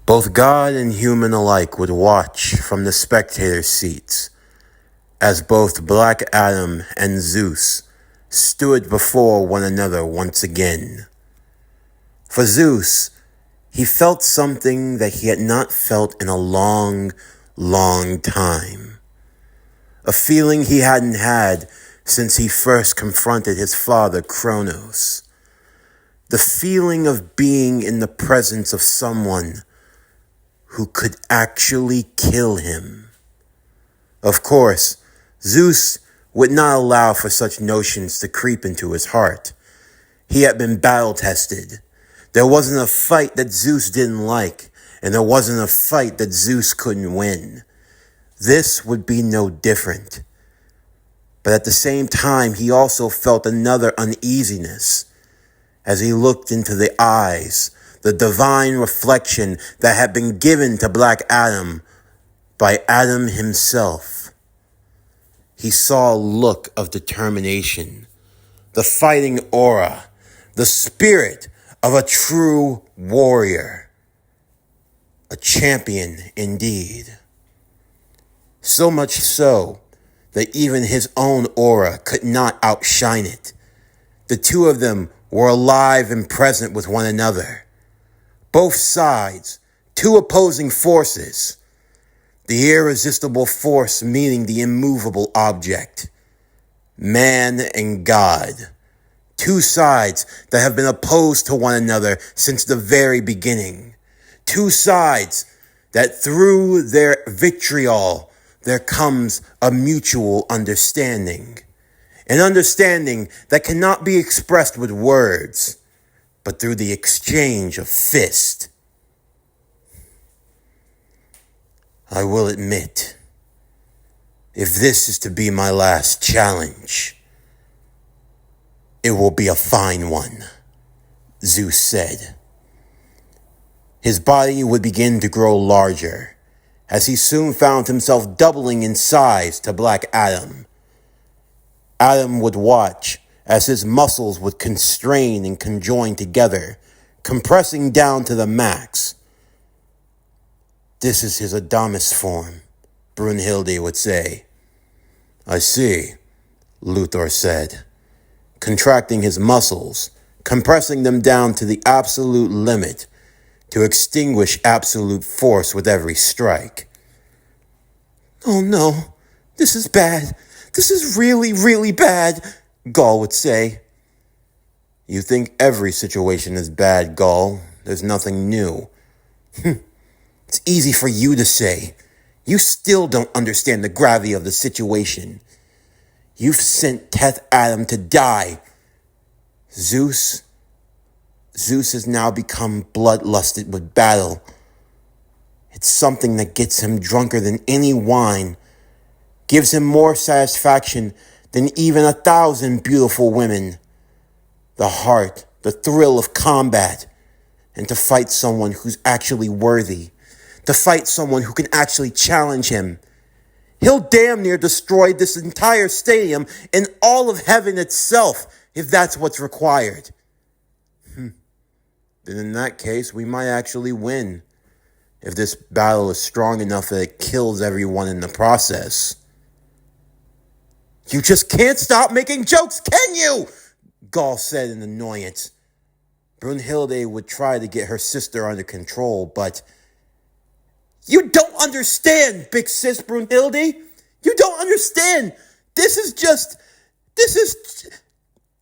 Both God and human alike would watch from the spectator seats as both Black Adam and Zeus stood before one another once again. For Zeus, he felt something that he had not felt in a long, long time. A feeling he hadn't had since he first confronted his father, Kronos. The feeling of being in the presence of someone who could actually kill him. Of course, Zeus would not allow for such notions to creep into his heart. He had been battle-tested. There wasn't a fight that Zeus didn't like, and there wasn't a fight that Zeus couldn't win. This would be no different. But at the same time, he also felt another uneasiness as he looked into the eyes, the divine reflection that had been given to Black Adam by Adam himself. He saw a look of determination, the fighting aura, the spirit of a true warrior, a champion indeed. So much so that even his own aura could not outshine it. The two of them were alive and present with one another. Both sides, two opposing forces. The irresistible force meeting the immovable object. Man and God. Two sides that have been opposed to one another since the very beginning. Two sides that through their vitriol there comes a mutual understanding. An understanding that cannot be expressed with words, but through the exchange of fist. I will admit, if this is to be my last challenge, it will be a fine one, Zeus said. His body would begin to grow larger, as he soon found himself doubling in size to Black Adam. Adam would watch as his muscles would constrain and conjoin together, compressing down to the max. This is his Adonis form, Brunhilde would say. I see, Luthor said, contracting his muscles, compressing them down to the absolute limit to extinguish absolute force with every strike. Oh no, this is bad. This is really, really bad, Gaul would say. You think every situation is bad, Gaul. There's nothing new. It's easy for you to say. You still don't understand the gravity of the situation. You've sent Teth Adam to die. Zeus has now become bloodlusted with battle. It's something that gets him drunker than any wine, gives him more satisfaction than even 1,000 beautiful women. The heart, the thrill of combat, and to fight someone who's actually worthy, to fight someone who can actually challenge him. He'll damn near destroy this entire stadium and all of heaven itself if that's what's required. Then in that case, we might actually win, if this battle is strong enough that it kills everyone in the process. You just can't stop making jokes, can you? Gaul said in annoyance. Brunhilde would try to get her sister under control, but... You don't understand, big sis Brunhilde. You don't understand.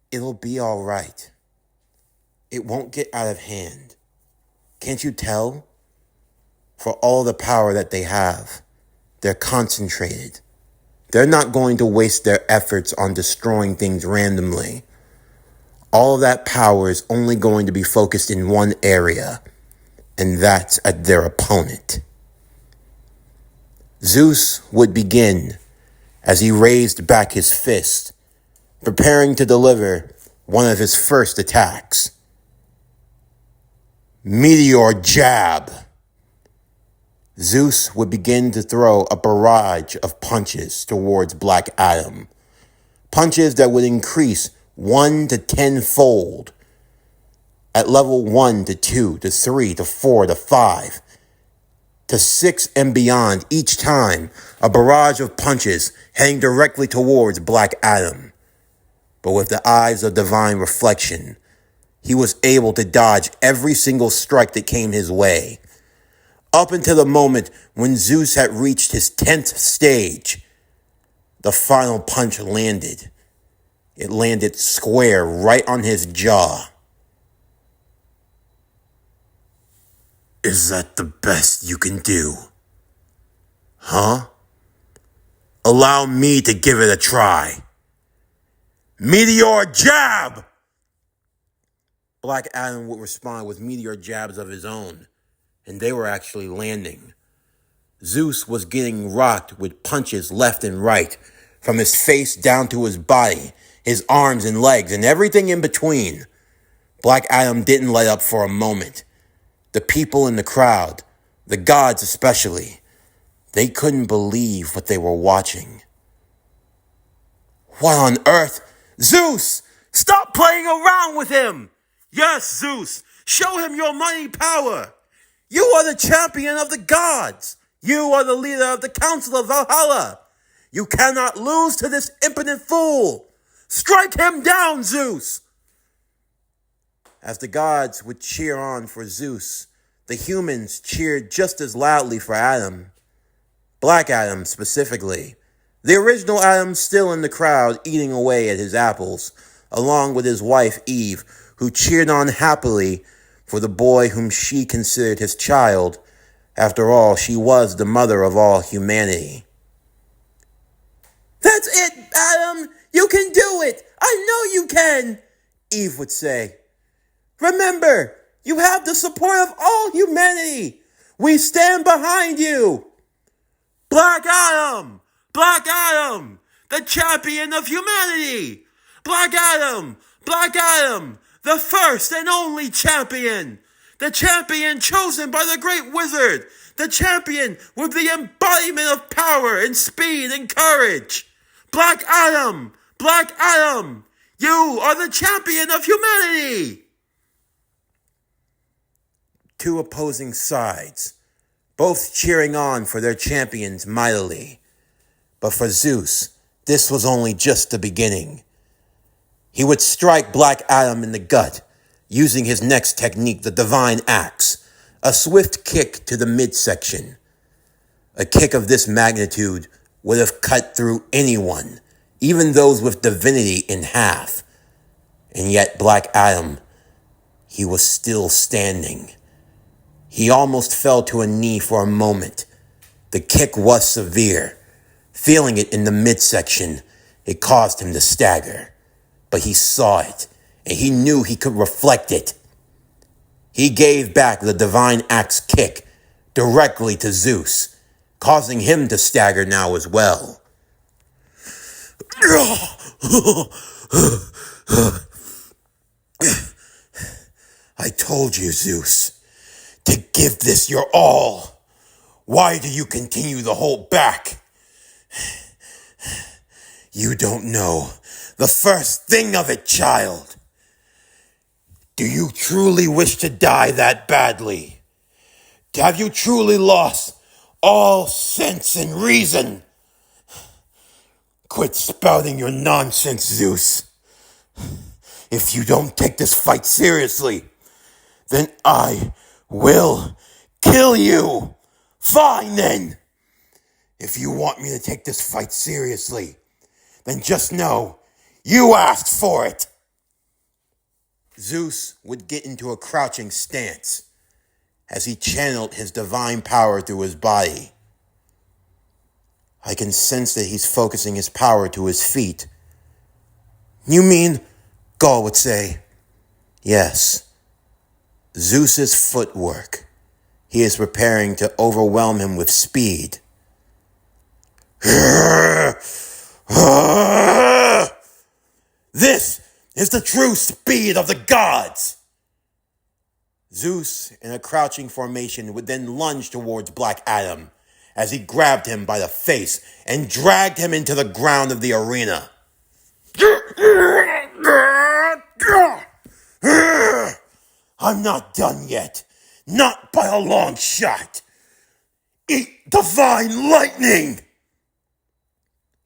It'll be all right. It won't get out of hand. Can't you tell? For all the power that they have, they're concentrated. They're not going to waste their efforts on destroying things randomly. All of that power is only going to be focused in one area, and that's at their opponent. Zeus would begin as he raised back his fist, preparing to deliver one of his first attacks. Meteor jab. Zeus would begin to throw a barrage of punches towards Black Adam. Punches that would increase 1 to 10-fold. At level 1 to 2 to 3 to 4 to 5. to 6 and beyond, each time a barrage of punches heading directly towards Black Adam. But with the eyes of divine reflection, he was able to dodge every single strike that came his way. Up until the moment when Zeus had reached his 10th stage, the final punch landed. It landed square right on his jaw. Is that the best you can do? Huh? Allow me to give it a try. Meteor jab! Black Adam would respond with meteor jabs of his own, and they were actually landing. Zeus was getting rocked with punches left and right, from his face down to his body, his arms and legs, and everything in between. Black Adam didn't let up for a moment. The people in the crowd, the gods especially, they couldn't believe what they were watching. What on earth? Zeus! Stop playing around with him! Yes, Zeus! Show him your mighty power! You are the champion of the gods! You are the leader of the Council of Valhalla! You cannot lose to this impotent fool! Strike him down, Zeus! As the gods would cheer on for Zeus, the humans cheered just as loudly for Adam. Black Adam, specifically. The original Adam still in the crowd eating away at his apples, along with his wife Eve, who cheered on happily for the boy whom she considered his child. After all, she was the mother of all humanity. That's it, Adam! You can do it! I know you can! Eve would say. Remember, you have the support of all humanity! We stand behind you! Black Adam! Black Adam! The champion of humanity! Black Adam! Black Adam! The first and only champion! The champion chosen by the great wizard! The champion with the embodiment of power and speed and courage! Black Adam! Black Adam! You are the champion of humanity! Two opposing sides, both cheering on for their champions mightily. But for Zeus, this was only just the beginning. He would strike Black Adam in the gut, using his next technique, the divine axe, a swift kick to the midsection. A kick of this magnitude would have cut through anyone, even those with divinity, in half. And yet Black Adam, he was still standing. He almost fell to a knee for a moment. The kick was severe. Feeling it in the midsection, it caused him to stagger. But he saw it, and he knew he could reflect it. He gave back the divine axe kick directly to Zeus, causing him to stagger now as well. I told you, Zeus, to give this your all. Why do you continue to hold back? You don't know the first thing of it, child. Do you truly wish to die that badly? Have you truly lost all sense and reason? Quit spouting your nonsense, Zeus. If you don't take this fight seriously, then I will kill you. Fine then. If you want me to take this fight seriously, then just know you asked for it. Zeus would get into a crouching stance as he channeled his divine power through his body. I can sense that he's focusing his power to his feet. You mean, Gaul would say, yes, Zeus's footwork. He is preparing to overwhelm him with speed. This is the true speed of the gods. Zeus, in a crouching formation, would then lunge towards Black Adam as he grabbed him by the face and dragged him into the ground of the arena. I'm not done yet. Not by a long shot. Eat divine lightning!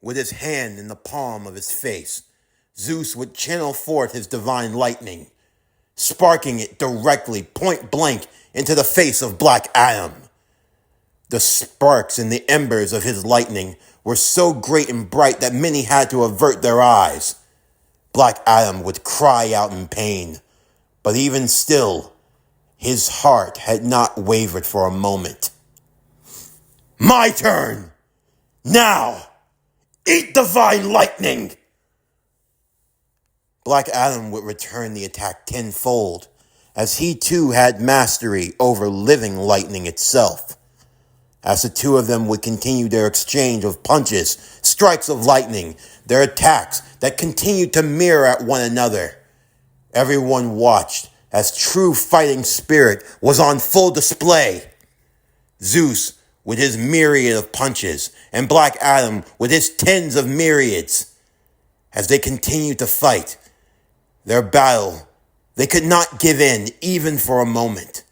With his hand in the palm of his face, Zeus would channel forth his divine lightning, sparking it directly, point blank, into the face of Black Adam. The sparks and the embers of his lightning were so great and bright that many had to avert their eyes. Black Adam would cry out in pain, but even still, his heart had not wavered for a moment. My turn! Now! Eat divine lightning! Black Adam would return the attack tenfold, as he too had mastery over living lightning itself. As the two of them would continue their exchange of punches, strikes of lightning, their attacks that continued to mirror at one another, everyone watched as true fighting spirit was on full display. Zeus with his myriad of punches, and Black Adam with his tens of myriads. As they continued to fight their battle, they could not give in even for a moment.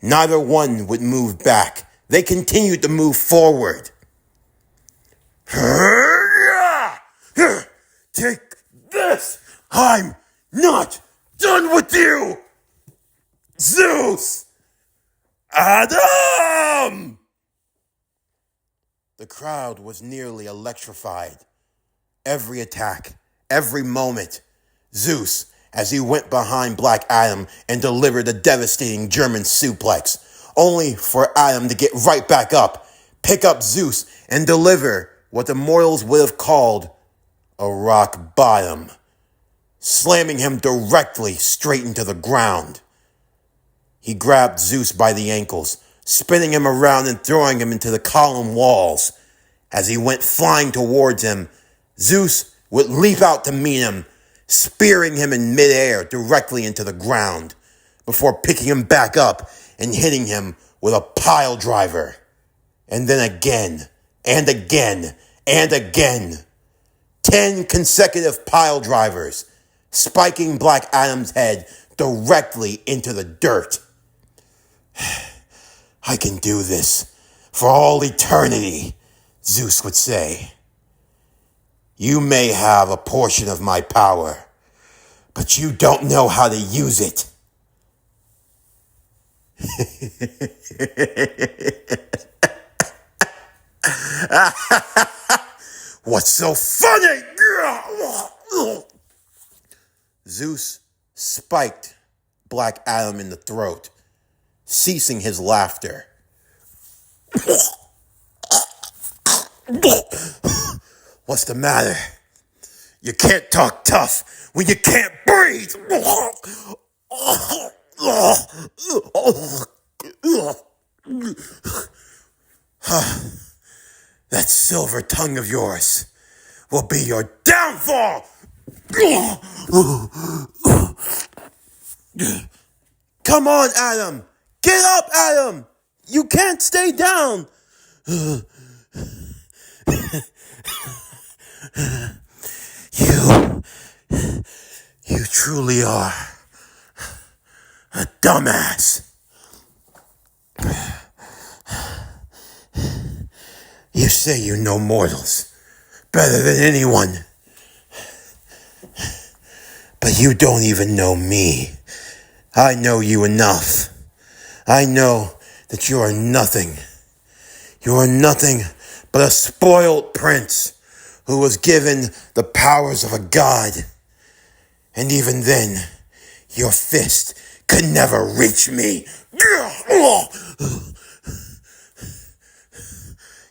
Neither one would move back. They continued to move forward. Take this! I'm not done with you! Zeus! Adam! The crowd was nearly electrified. Every attack, every moment, Zeus, as he went behind Black Adam and delivered a devastating German suplex, only for Adam to get right back up, pick up Zeus, and deliver what the mortals would have called a rock bottom, slamming him directly straight into the ground. He grabbed Zeus by the ankles, spinning him around and throwing him into the column walls. As he went flying towards him, Zeus would leap out to meet him, spearing him in midair directly into the ground, before picking him back up and hitting him with a pile driver. And then again, and again, and again. 10 consecutive pile drivers, spiking Black Adam's head directly into the dirt. I can do this for all eternity, Zeus would say. You may have a portion of my power, but you don't know how to use it. What's so funny? Zeus spiked Black Adam in the throat, ceasing his laughter. What's the matter? You can't talk tough when you can't breathe. That silver tongue of yours will be your downfall. Come on, Adam. Get up, Adam. You can't stay down. You truly are a dumbass. You say you know mortals better than anyone, but you don't even know me. I know you enough. I know that you are nothing. You are nothing but a spoiled prince who was given the powers of a god. And even then, your fist could never reach me.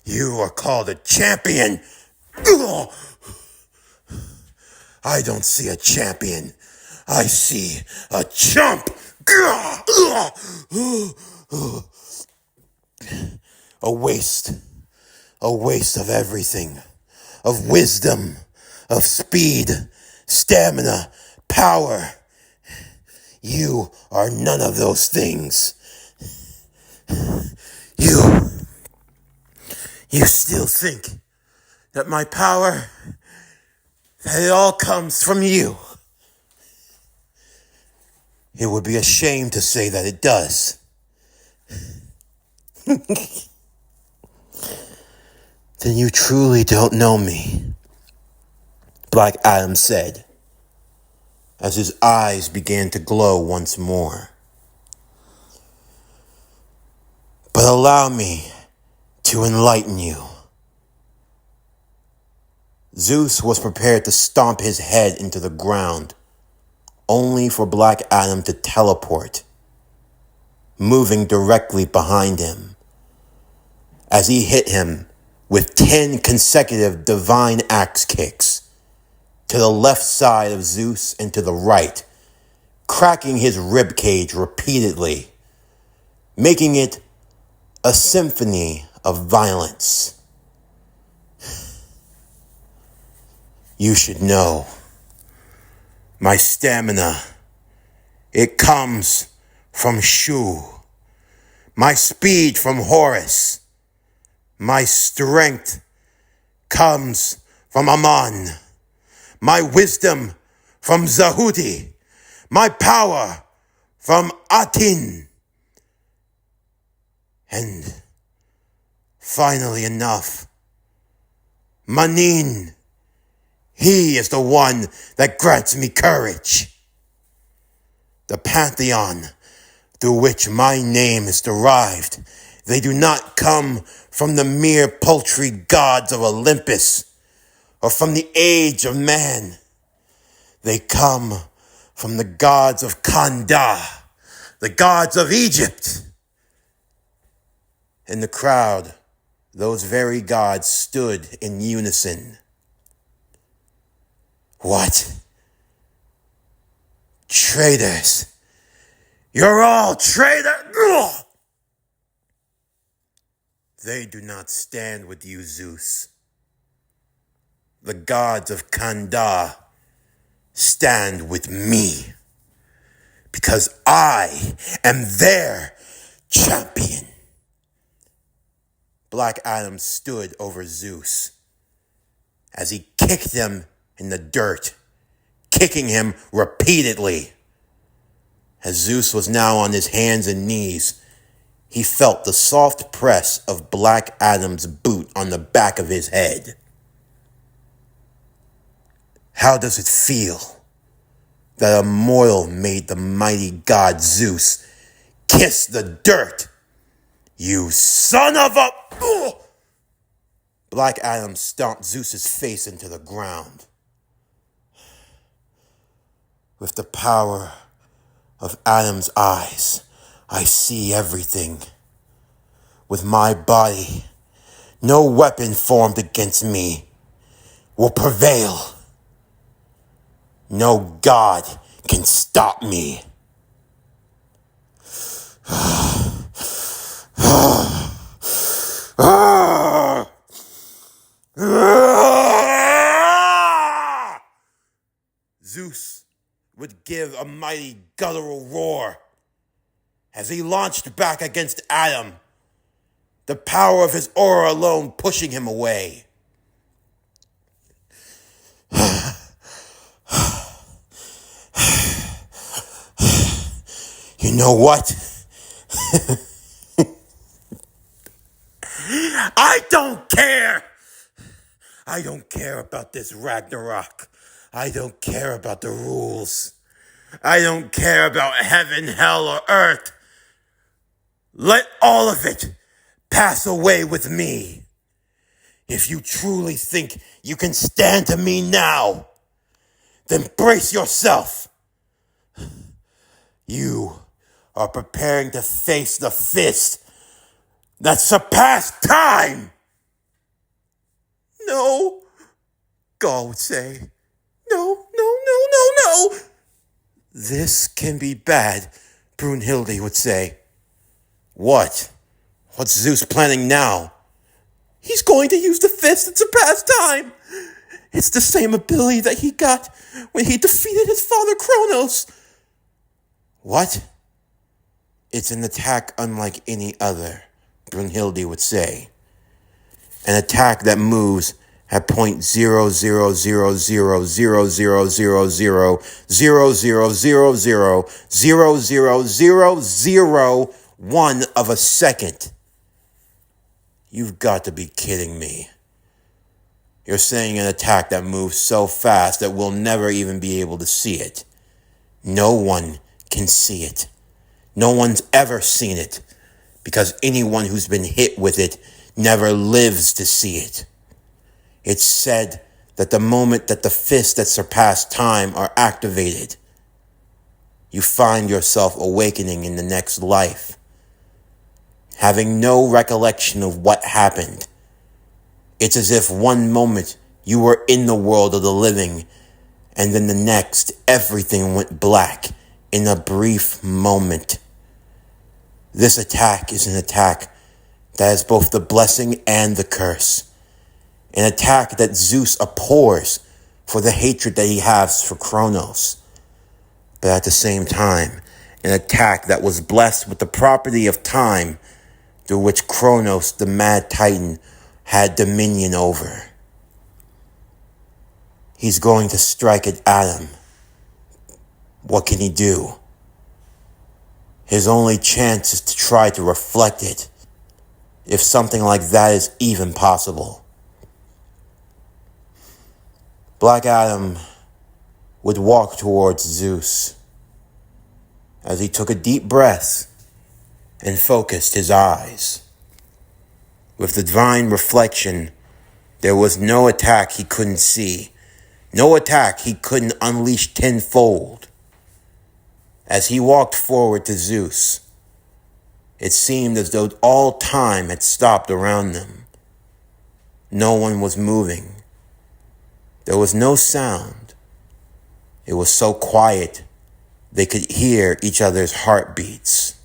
You are called a champion. I don't see a champion. I see a chump. A waste of everything, of wisdom, of speed, stamina, power. You are none of those things. You still think that my power, that it all comes from you. It would be a shame to say that it does. Then you truly don't know me, Black Adam said, as his eyes began to glow once more. But allow me to enlighten you. Zeus was prepared to stomp his head into the ground, only for Black Adam to teleport, moving directly behind him, as he hit him with 10 consecutive divine axe kicks, to the left side of Zeus and to the right, cracking his ribcage repeatedly, making it a symphony of violence. You should know, my stamina, it comes from Shu, my speed from Horus, my strength comes from Aman, my wisdom from Zahuti, my power from Atin. And finally enough, Manin, he is the one that grants me courage. The pantheon through which my name is derived, they do not come from the mere paltry gods of Olympus or from the age of man. They come from the gods of Kanda, the gods of Egypt. In the crowd, those very gods stood in unison. What? Traitors! You're all traitors! Ugh! They do not stand with you, Zeus. The gods of Kanda stand with me, because I am their champion. Black Adam stood over Zeus as he kicked him in the dirt, kicking him repeatedly. As Zeus was now on his hands and knees, he felt the soft press of Black Adam's boot on the back of his head. How does it feel that a mortal made the mighty god Zeus kiss the dirt? You son of a... Ugh! Black Adam stomped Zeus's face into the ground. With the power of Adam's eyes, I see everything. With my body, no weapon formed against me will prevail. No god can stop me. Zeus would give a mighty guttural roar as he launched back against Adam, the power of his aura alone pushing him away. You know what? I don't care. I don't care about this Ragnarok. I don't care about the rules. I don't care about heaven, hell, or earth. Let all of it pass away with me. If you truly think you can stand to me now, then brace yourself. You are preparing to face the fist that surpassed time. No, God would say. No. This can be bad, Brunhilde would say. What? What's Zeus planning now? He's going to use the fist that surpassed time. It's the same ability that he got when he defeated his father Kronos. What? It's an attack unlike any other, Brunhilde would say. An attack that moves at 0.0000000000000001 of a second. You've got to be kidding me. You're saying an attack that moves so fast that we'll never even be able to see it. No one can see it. No one's ever seen it, because anyone who's been hit with it never lives to see it. It's said that the moment that the fists that surpass time are activated, you find yourself awakening in the next life, having no recollection of what happened. It's as if one moment you were in the world of the living, and then the next everything went black in a brief moment. This attack is an attack that is both the blessing and the curse. An attack that Zeus abhors for the hatred that he has for Kronos. But at the same time, an attack that was blessed with the property of time through which Kronos, the mad titan, had dominion over. He's going to strike at Adam. What can he do? His only chance is to try to reflect it, if something like that is even possible. Black Adam would walk towards Zeus as he took a deep breath and focused his eyes. With the divine reflection, there was no attack he couldn't see, no attack he couldn't unleash tenfold. As he walked forward to Zeus, it seemed as though all time had stopped around them. No one was moving. There was no sound. It was so quiet they could hear each other's heartbeats.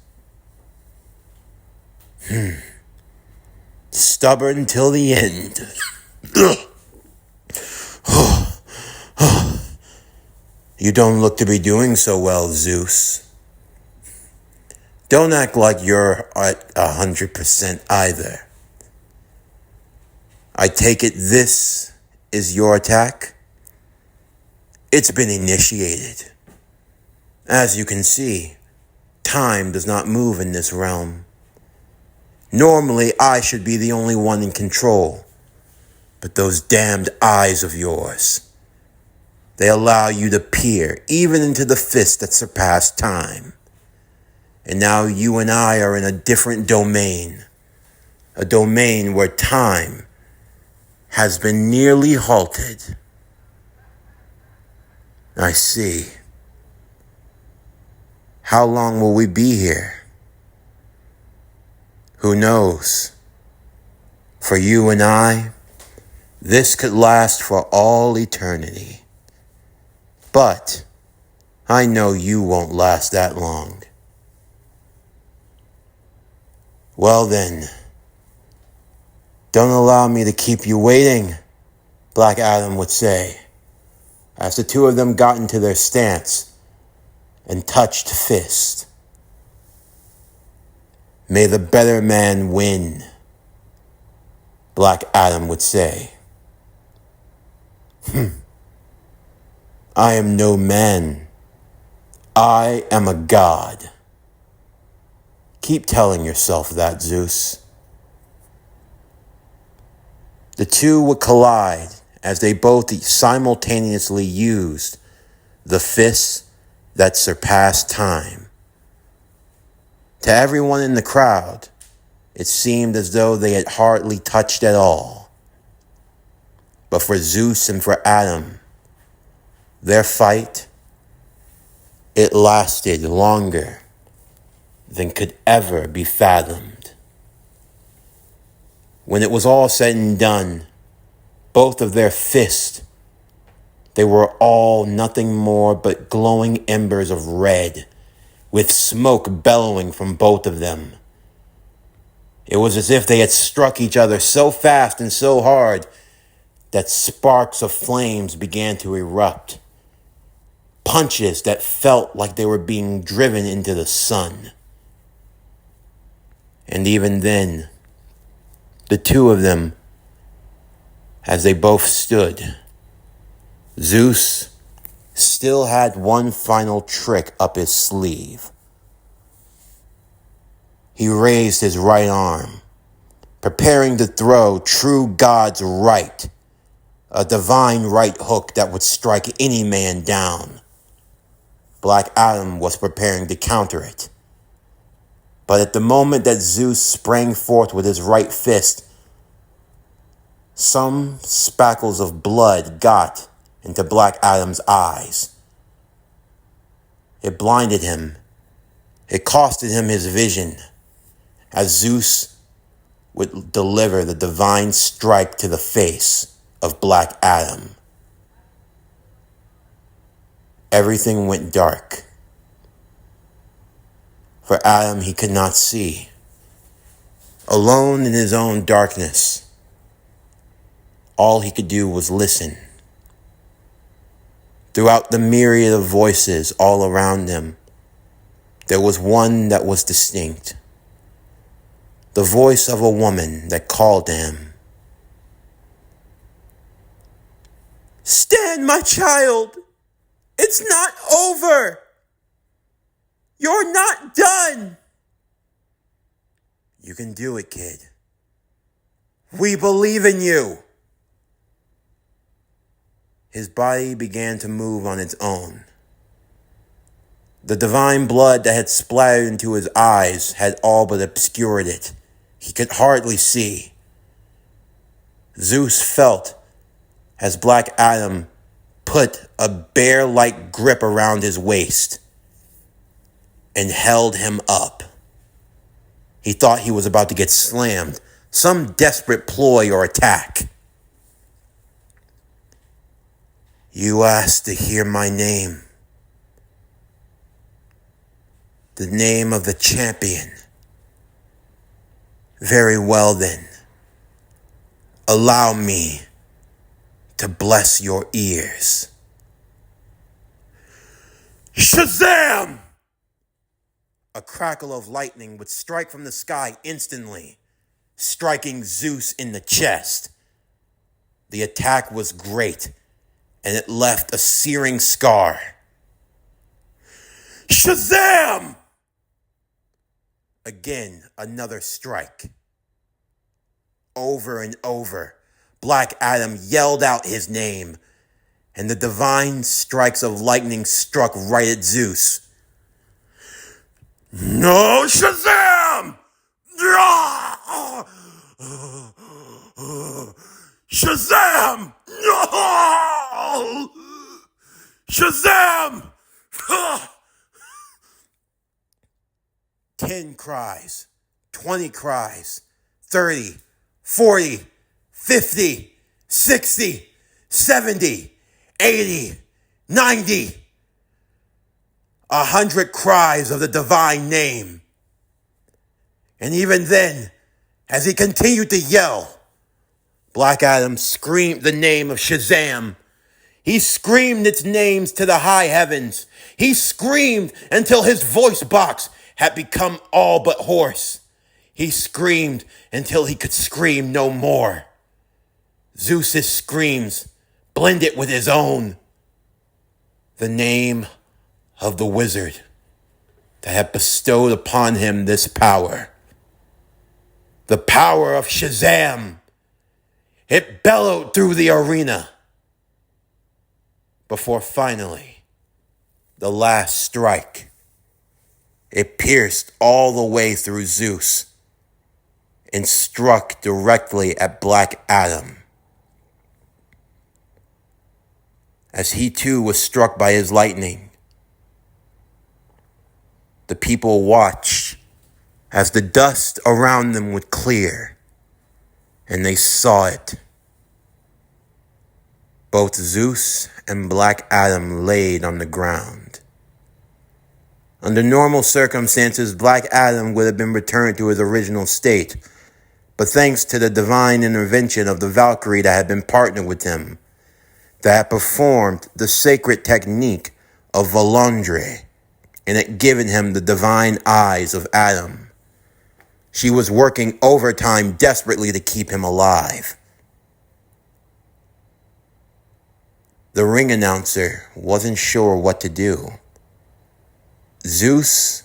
Stubborn till the end. You don't look to be doing so well, Zeus. Don't act like you're at 100% either. I take it this is your attack? It's been initiated. As you can see, time does not move in this realm. Normally, I should be the only one in control. But those damned eyes of yours, they allow you to peer even into the fists that surpass time. And now you and I are in a different domain. A domain where time has been nearly halted. I see. How long will we be here? Who knows? For you and I, this could last for all eternity. But I know you won't last that long. Well then, don't allow me to keep you waiting, Black Adam would say, as the two of them got into their stance and touched fist. May the better man win, Black Adam would say. I am no man. I am a god. Keep telling yourself that, Zeus. The two would collide as they both simultaneously used the fists that surpassed time. To everyone in the crowd, it seemed as though they had hardly touched at all. But for Zeus and for Adam, their fight, it lasted longer than could ever be fathomed. When it was all said and done, both of their fists, they were all nothing more but glowing embers of red, with smoke bellowing from both of them. It was as if they had struck each other so fast and so hard that sparks of flames began to erupt. Punches that felt like they were being driven into the sun. And even then, the two of them, as they both stood, Zeus still had one final trick up his sleeve. He raised his right arm, preparing to throw true God's right a divine right hook that would strike any man down. Black Adam was preparing to counter it. But at the moment that Zeus sprang forth with his right fist, some spackles of blood got into Black Adam's eyes. It blinded him. It costed him his vision as Zeus would deliver the divine strike to the face of Black Adam. Everything went dark. For Adam, he could not see. Alone in his own darkness, all he could do was listen. Throughout the myriad of voices all around him, there was one that was distinct. The voice of a woman that called to him. "Stand, my child! It's not over! You're not done! You can do it, kid. We believe in you!" His body began to move on its own. The divine blood that had splattered into his eyes had all but obscured it. He could hardly see. Zeus felt as Black Adam put a bear-like grip around his waist and held him up. He thought he was about to get slammed, some desperate ploy or attack. "You asked to hear my name. The name of the champion. Very well then. Allow me to bless your ears." Shazam! A crackle of lightning would strike from the sky instantly, striking Zeus in the chest. The attack was great, and it left a searing scar. Shazam! Again, another strike. Over and over, Black Adam yelled out his name, and the divine strikes of lightning struck right at Zeus. "No, Shazam! Shazam! No! Shazam!" 10 cries, 20 cries, 30, 40, 50, 60, 70, 80, 90. 100 cries of the divine name. And even then, as he continued to yell, Black Adam screamed the name of Shazam. He screamed its names to the high heavens. He screamed until his voice box had become all but hoarse. He screamed until he could scream no more. Zeus's screams blended with his own. The name of the wizard that had bestowed upon him this power. The power of Shazam. It bellowed through the arena. Before finally, the last strike. It pierced all the way through Zeus and struck directly at Black Adam. As he too was struck by his lightning, the people watched as the dust around them would clear, and they saw it. Both Zeus and Black Adam laid on the ground. Under normal circumstances, Black Adam would have been returned to his original state, but thanks to the divine intervention of the Valkyrie that had been partnered with him, that had performed the sacred technique of Volandre, and had given him the divine eyes of Adam. She was working overtime desperately to keep him alive. The ring announcer wasn't sure what to do. Zeus,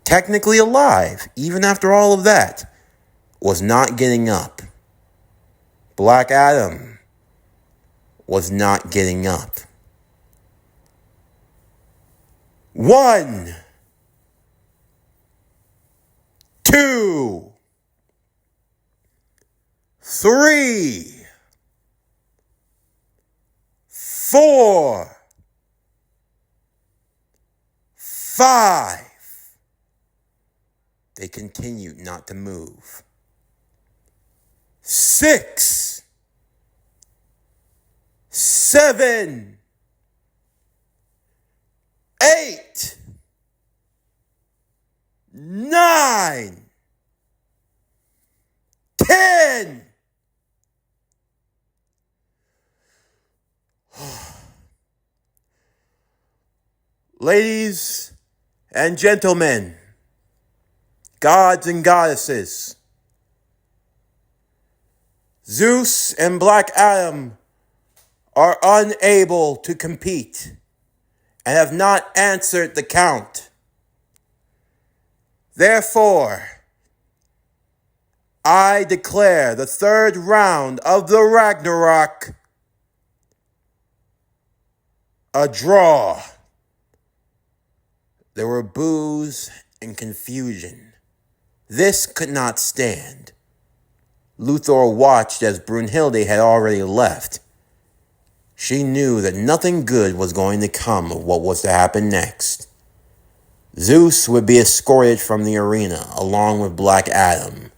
technically alive, even after all of that, was not getting up. Black Adam was not getting up. 1, 2, 3, 4, 5. They continued not to move. 6, 7, 8, 9, 10. Ladies and gentlemen, gods and goddesses, Zeus and Black Adam are unable to compete and have not answered the count. Therefore, I declare the third round of the Ragnarok a draw. There were boos and confusion. This could not stand. Luthor watched as Brunhilde had already left. She knew that nothing good was going to come of what was to happen next. Zeus would be escorted from the arena along with Black Adam.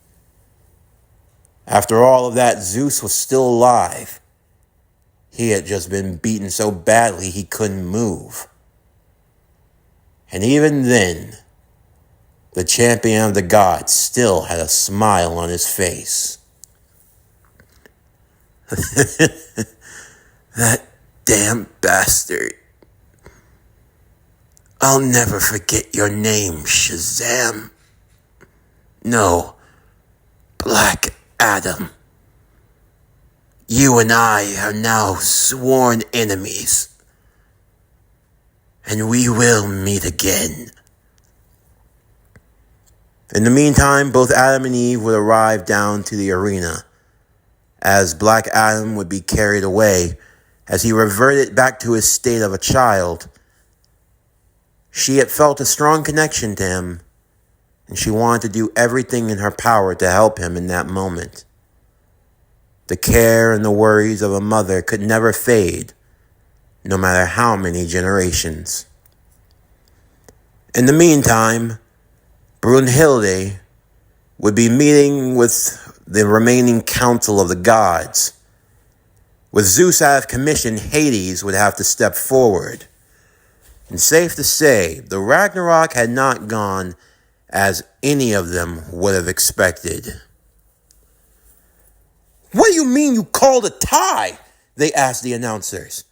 After all of that, Zeus was still alive. He had just been beaten so badly he couldn't move. And even then, the champion of the gods still had a smile on his face. That damn bastard. I'll never forget your name, Shazam. No, Black Adam. You and I are now sworn enemies. And we will meet again. In the meantime, both Adam and Eve would arrive down to the arena, as Black Adam would be carried away as he reverted back to his state of a child. She had felt a strong connection to him, and she wanted to do everything in her power to help him in that moment. The care and the worries of a mother could never fade, no matter how many generations. In the meantime, Brunhilde would be meeting with the remaining council of the gods. With Zeus out of commission, Hades would have to step forward. And safe to say, the Ragnarok had not gone as any of them would have expected. What do you mean you called a tie? They asked the announcers.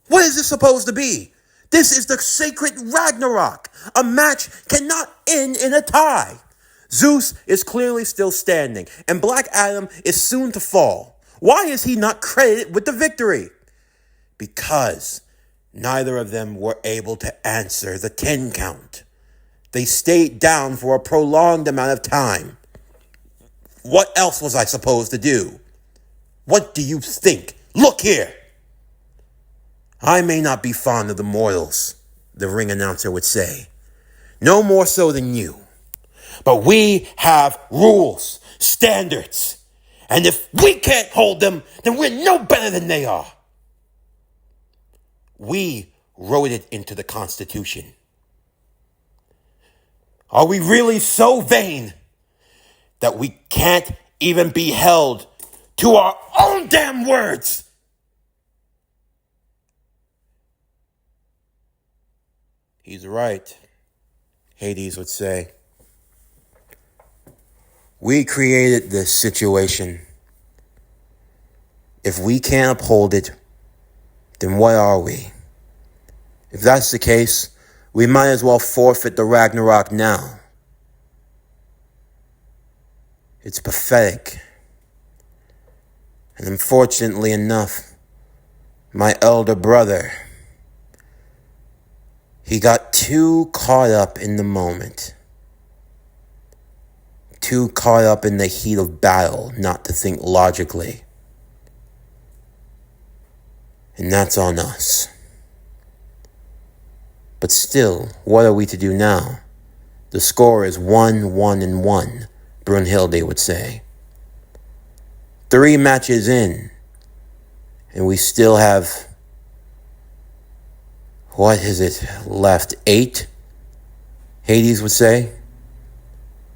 What is this supposed to be? This is the sacred Ragnarok. A match cannot end in a tie. Zeus is clearly still standing, and Black Adam is soon to fall. Why is he not credited with the victory? Because neither of them were able to answer the 10 count. They stayed down for a prolonged amount of time. What else was I supposed to do? What do you think? Look here. I may not be fond of the mortals, the ring announcer would say. No more so than you. But we have rules, standards. And if we can't hold them, then we're no better than they are. We wrote it into the Constitution. Are we really so vain that we can't even be held to our own damn words? He's right, Hades would say. We created this situation. If we can't uphold it, then what are we? If that's the case, we might as well forfeit the Ragnarok now. It's pathetic. And unfortunately enough, my elder brother, he got too caught up in the moment. Too caught up in the heat of battle not to think logically. And that's on us. But still, what are we to do now? The score is 1-1-1, Brunhilde would say. 3 matches in, and we still have, what is it, left 8? Hades would say.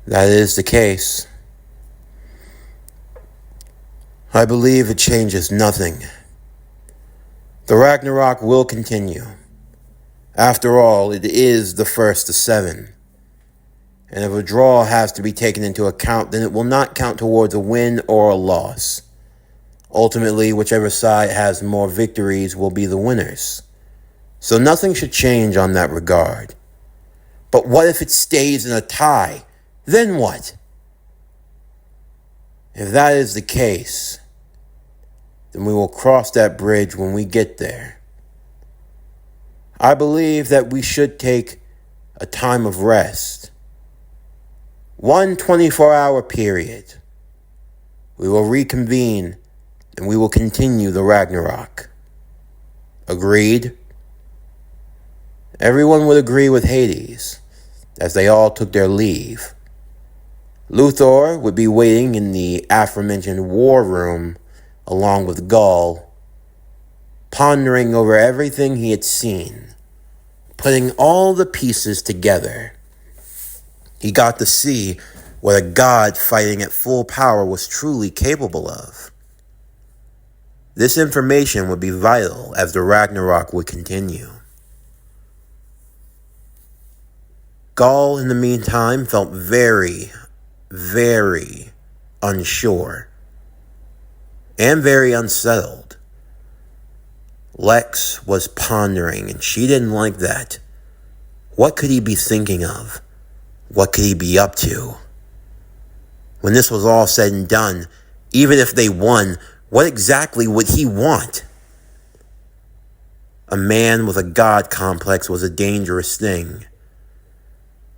That is the case. I believe it changes nothing. The Ragnarok will continue. After all, it is the first of 7. And if a draw has to be taken into account, then it will not count towards a win or a loss. Ultimately, whichever side has more victories will be the winners. So nothing should change on that regard. But what if it stays in a tie? Then what? If that is the case, then we will cross that bridge when we get there. I believe that we should take a time of rest. 1 24-hour period. We will reconvene and we will continue the Ragnarok. Agreed? Everyone would agree with Hades, as they all took their leave. Luthor would be waiting in the aforementioned war room along with Gaul, pondering over everything he had seen, putting all the pieces together. He got to see what a god fighting at full power was truly capable of. This information would be vital as the Ragnarok would continue. Gaul, in the meantime, felt very, very unsure and very unsettled. Lex was pondering, and she didn't like that. What could he be thinking of? What could he be up to? When this was all said and done, even if they won, what exactly would he want? A man with a god complex was a dangerous thing.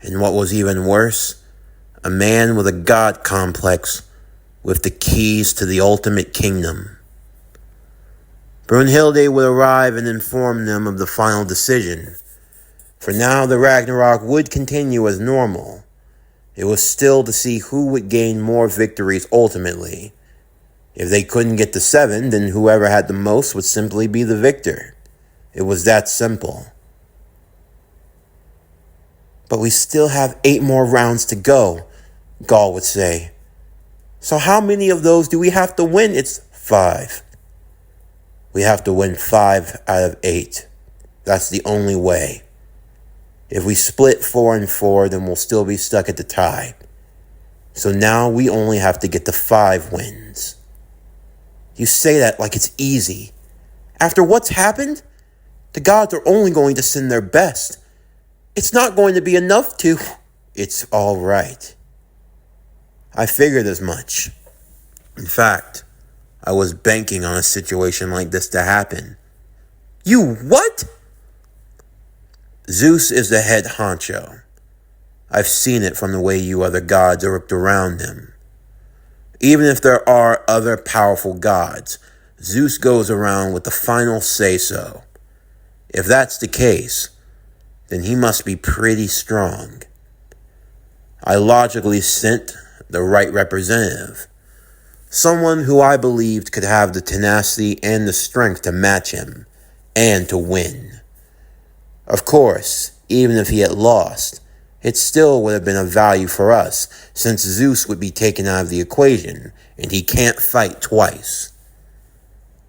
And what was even worse, a man with a god complex with the keys to the ultimate kingdom. Brunhilde would arrive and inform them of the final decision. For now, the Ragnarok would continue as normal. It was still to see who would gain more victories ultimately. If they couldn't get to 7, then whoever had the most would simply be the victor. It was that simple. But we still have 8 more rounds to go, Gaul would say. So how many of those do we have to win? It's 5. We have to win 5 out of 8. That's the only way. If we split 4-4, then we'll still be stuck at the tie. So now we only have to get to 5 wins. You say that like it's easy. After what's happened, the gods are only going to send their best. It's not going to be enough to... It's all right. I figured as much. In fact, I was banking on a situation like this to happen. You what? Zeus is the head honcho. I've seen it from the way you other gods are around him. Even if there are other powerful gods, Zeus goes around with the final say-so. If that's the case, then he must be pretty strong. I logically sent the right representative, someone who I believed could have the tenacity and the strength to match him and to win. Of course, even if he had lost, it still would have been of value for us, since Zeus would be taken out of the equation, and he can't fight twice.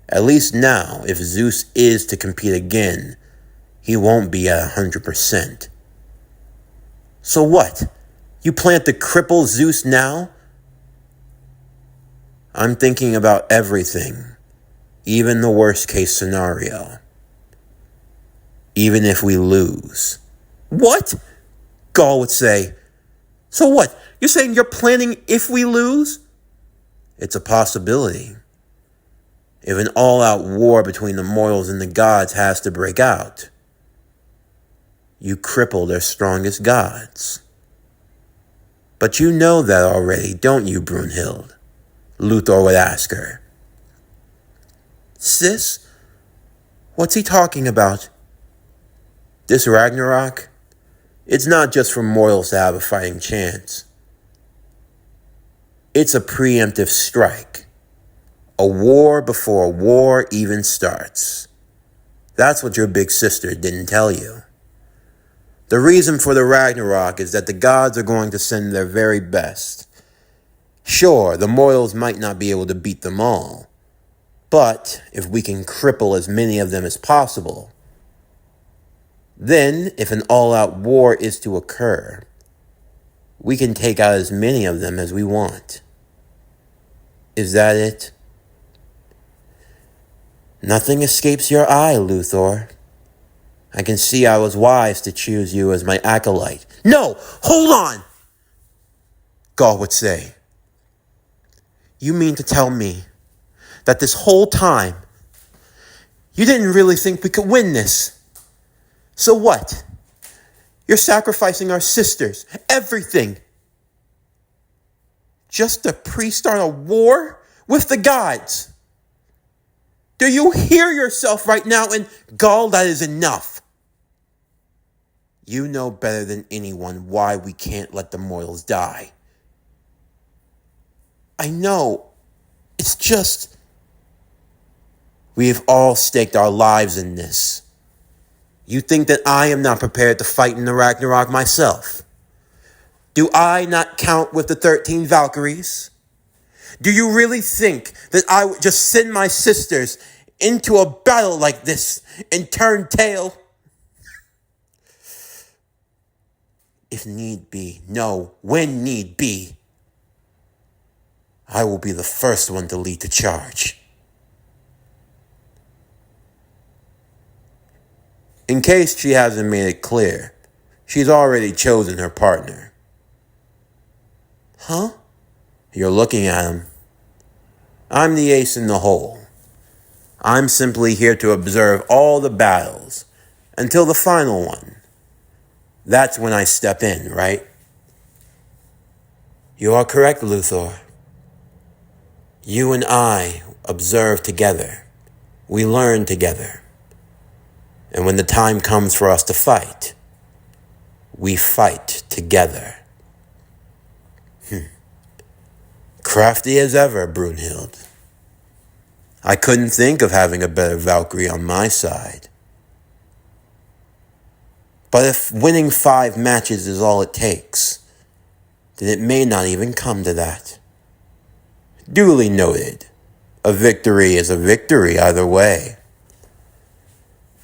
At least now, if Zeus is to compete again, he won't be at 100%. So what? You plan to cripple Zeus now? I'm thinking about everything, even the worst case scenario. Even if we lose. What? Gaul would say. So what? You're saying you're planning if we lose? It's a possibility. If an all-out war between the mortals and the gods has to break out, you cripple their strongest gods. But you know that already, don't you, Brunhilde? Luthor would ask her. Sis, What's he talking about? This Ragnarok? It's not just for mortals to have a fighting chance. It's a preemptive strike. A war before a war even starts. That's what your big sister didn't tell you. The reason for the Ragnarok is that the gods are going to send their very best. Sure, the mortals might not be able to beat them all, but if we can cripple as many of them as possible, then if an all-out war is to occur, we can take out as many of them as we want. Is that it? Nothing escapes your eye, Luthor. I can see I was wise to choose you as my acolyte. No! Hold on! Gaul would say. You mean to tell me that this whole time, you didn't really think we could win this? So what? You're sacrificing our sisters, everything, just to pre-start a war with the gods. Do you hear yourself right now? And Gaul, that is enough. You know better than anyone why we can't let the mortals die. I know. It's just, we have all staked our lives in this. You think that I am not prepared to fight in the Ragnarok myself? Do I not count with the 13 Valkyries? Do you really think that I would just send my sisters into a battle like this and turn tail? If need be, no, when need be, I will be the first one to lead the charge. In case she hasn't made it clear, she's already chosen her partner. Huh? You're looking at him. I'm the ace in the hole. I'm simply here to observe all the battles until the final one. That's when I step in, right? You are correct, Luthor. You and I observe together. We learn together. And when the time comes for us to fight, we fight together. Crafty as ever, Brunhilde. I couldn't think of having a better Valkyrie on my side. But if winning 5 matches is all it takes, then it may not even come to that. Duly noted. A victory is a victory either way.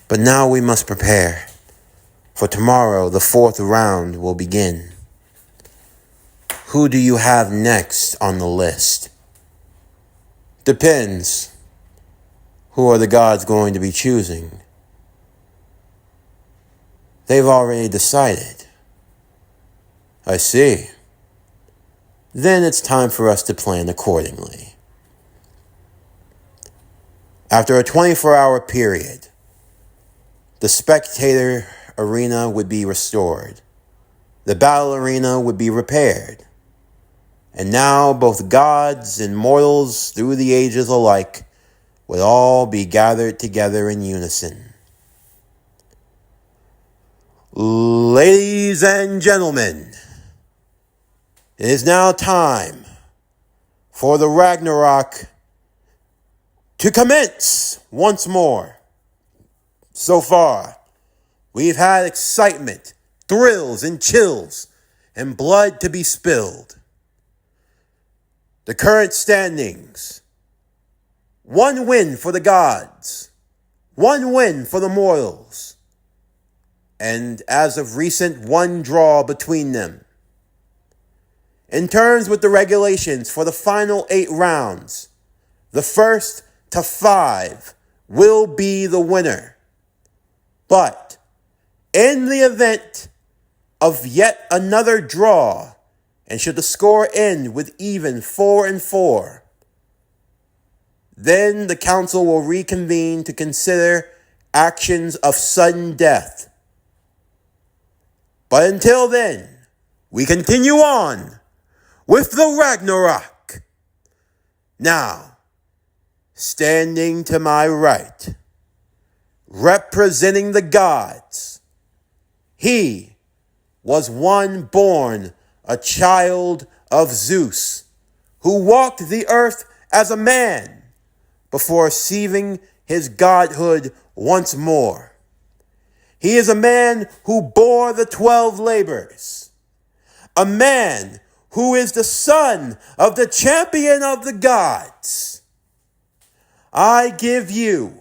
But now we must prepare. For tomorrow, the 4th round will begin. Who do you have next on the list? Depends. Who are the gods going to be choosing? They've already decided. I see. Then it's time for us to plan accordingly. After a 24-hour period, the spectator arena would be restored. The battle arena would be repaired. And now both gods and mortals through the ages alike would all be gathered together in unison. Ladies and gentlemen, it is now time for the Ragnarok to commence once more. So far, we've had excitement, thrills and chills, and blood to be spilled. The current standings: 1 win for the gods, 1 win for the mortals, and as of recent, 1 draw between them. In terms with the regulations for the final 8 rounds, the first to 5 will be the winner. But in the event of yet another draw, and should the score end with even 4-4, then the council will reconvene to consider actions of sudden death. But until then, we continue on with the Ragnarok. Now, standing to my right, representing the gods. He was one born a child of Zeus, who walked the earth as a man before receiving his godhood once more. He is a man who bore the 12 labors, a man who is the son of the champion of the gods. I give you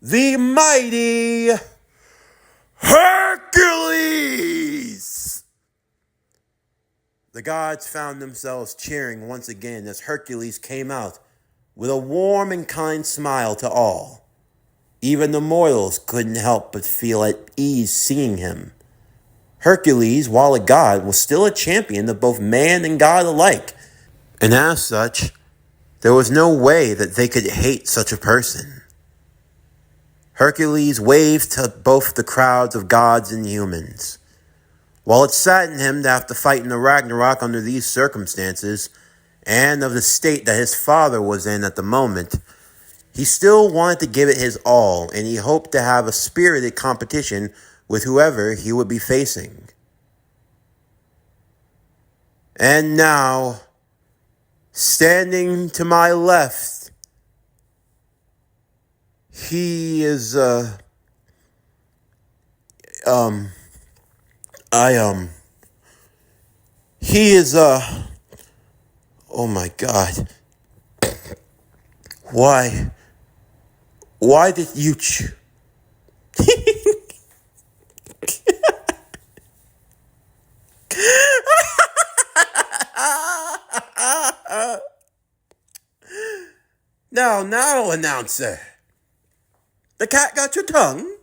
the mighty Hercules! The gods found themselves cheering once again as Hercules came out with a warm and kind smile to all. Even the mortals couldn't help but feel at ease seeing him. Hercules, while a god, was still a champion of both man and god alike, and as such, there was no way that they could hate such a person. Hercules waved to both the crowds of gods and humans. While it saddened him to have to fight in the Ragnarok under these circumstances, and of the state that his father was in at the moment, he still wanted to give it his all, and he hoped to have a spirited competition with whoever he would be facing. And now, standing to my left, he is, oh my God. Why did you Now, announcer. The cat got your tongue?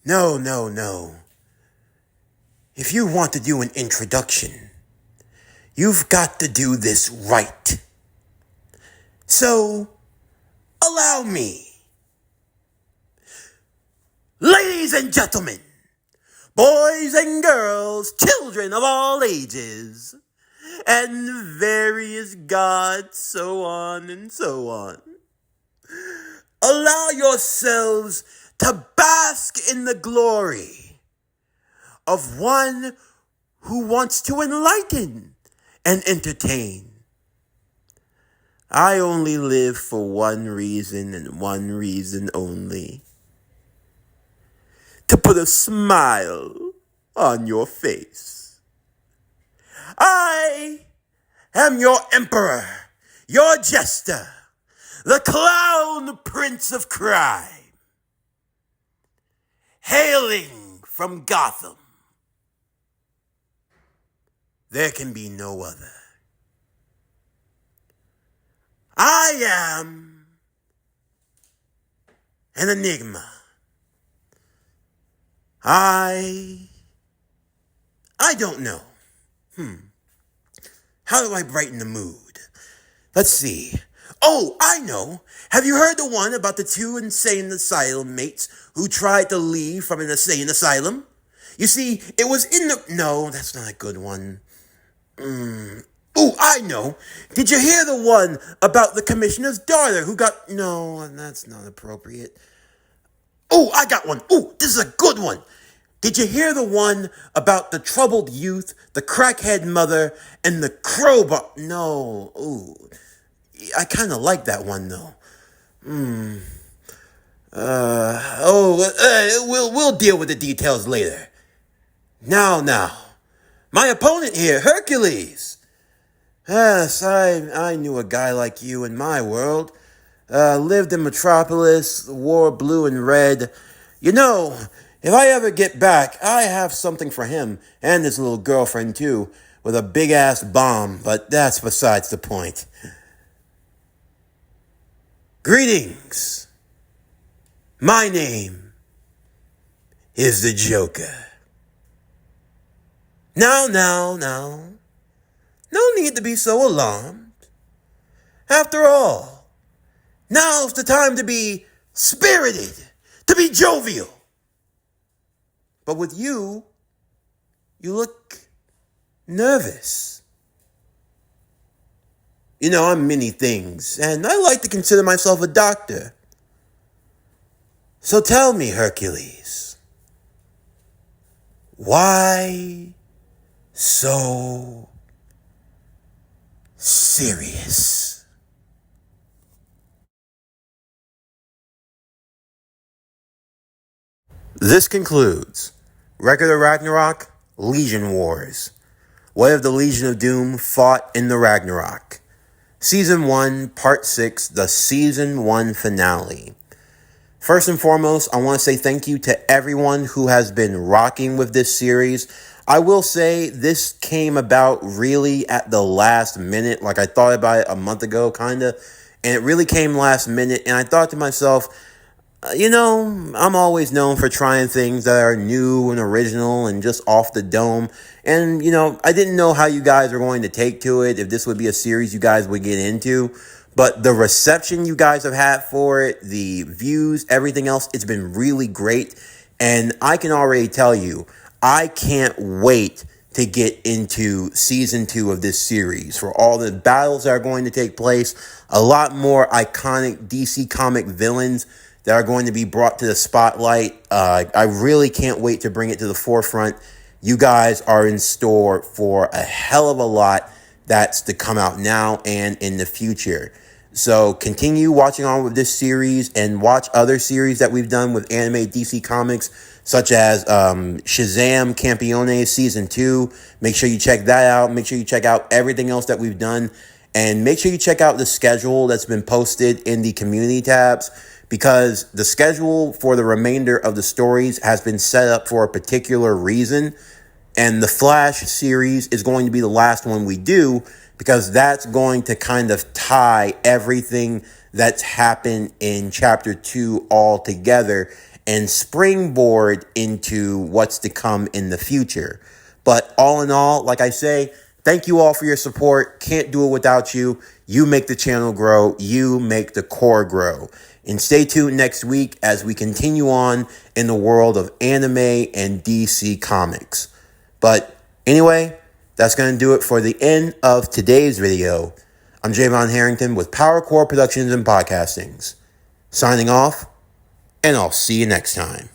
No. If you want to do an introduction, you've got to do this right. So, allow me. Ladies and gentlemen, boys and girls, children of all ages, and various gods, so on and so on. Allow yourselves to bask in the glory of one who wants to enlighten and entertain. I only live for one reason and one reason only. To put a smile on your face. I am your emperor, your jester, the clown prince of crime, hailing from Gotham. There can be no other. I am an enigma. I don't know. How do I brighten the mood? Let's see. Oh, I know. Have you heard the one about the two insane asylum mates who tried to leave from an insane asylum? You see, it was in the... No, that's not a good one. Oh, I know. Did you hear the one about the commissioner's daughter who got... No, that's not appropriate. Oh, I got one. Oh, this is a good one. Did you hear the one about the troubled youth, the crackhead mother, and the crowbar? No. Ooh. I kind of like that one, though. We'll deal with the details later. Now. My opponent here, Hercules. Yes, I knew a guy like you in my world. Lived in Metropolis, wore blue and red. You know, if I ever get back, I have something for him and his little girlfriend, too, with a big-ass bomb, but that's besides the point. Greetings. My name is the Joker. Now. No need to be so alarmed. After all, now's the time to be spirited, to be jovial. But with you look nervous. You know, I'm many things, and I like to consider myself a doctor. So tell me, Hercules, why so serious? This concludes Record of Ragnarok, Legion Wars. What if the Legion of Doom fought in the Ragnarok? Season 1, Part 6, the Season 1 finale. First and foremost, I want to say thank you to everyone who has been rocking with this series. I will say this came about really at the last minute. Like I thought about it a month ago, kind of. And it really came last minute. And I thought to myself, I'm always known for trying things that are new and original and just off the dome. And, I didn't know how you guys were going to take to it, if this would be a series you guys would get into. But the reception you guys have had for it, the views, everything else, it's been really great. And I can already tell you, I can't wait to get into season 2 of this series for all the battles that are going to take place, a lot more iconic DC comic villains that are going to be brought to the spotlight. I really can't wait to bring it to the forefront. You guys are in store for a hell of a lot that's to come out now and in the future. So continue watching on with this series and watch other series that we've done with anime DC Comics, such as Shazam Campione Season 2. Make sure you check that out. Make sure you check out everything else that we've done. And make sure you check out the schedule that's been posted in the community tabs, because the schedule for the remainder of the stories has been set up for a particular reason. And the Flash series is going to be the last one we do, because that's going to kind of tie everything that's happened in Chapter 2 all together and springboard into what's to come in the future. But all in all, like I say, thank you all for your support. Can't do it without you. You make the channel grow. You make the core grow. And stay tuned next week as we continue on in the world of anime and DC Comics. But anyway, that's going to do it for the end of today's video. I'm Javon Harrington with Power Core Productions and Podcastings. Signing off, and I'll see you next time.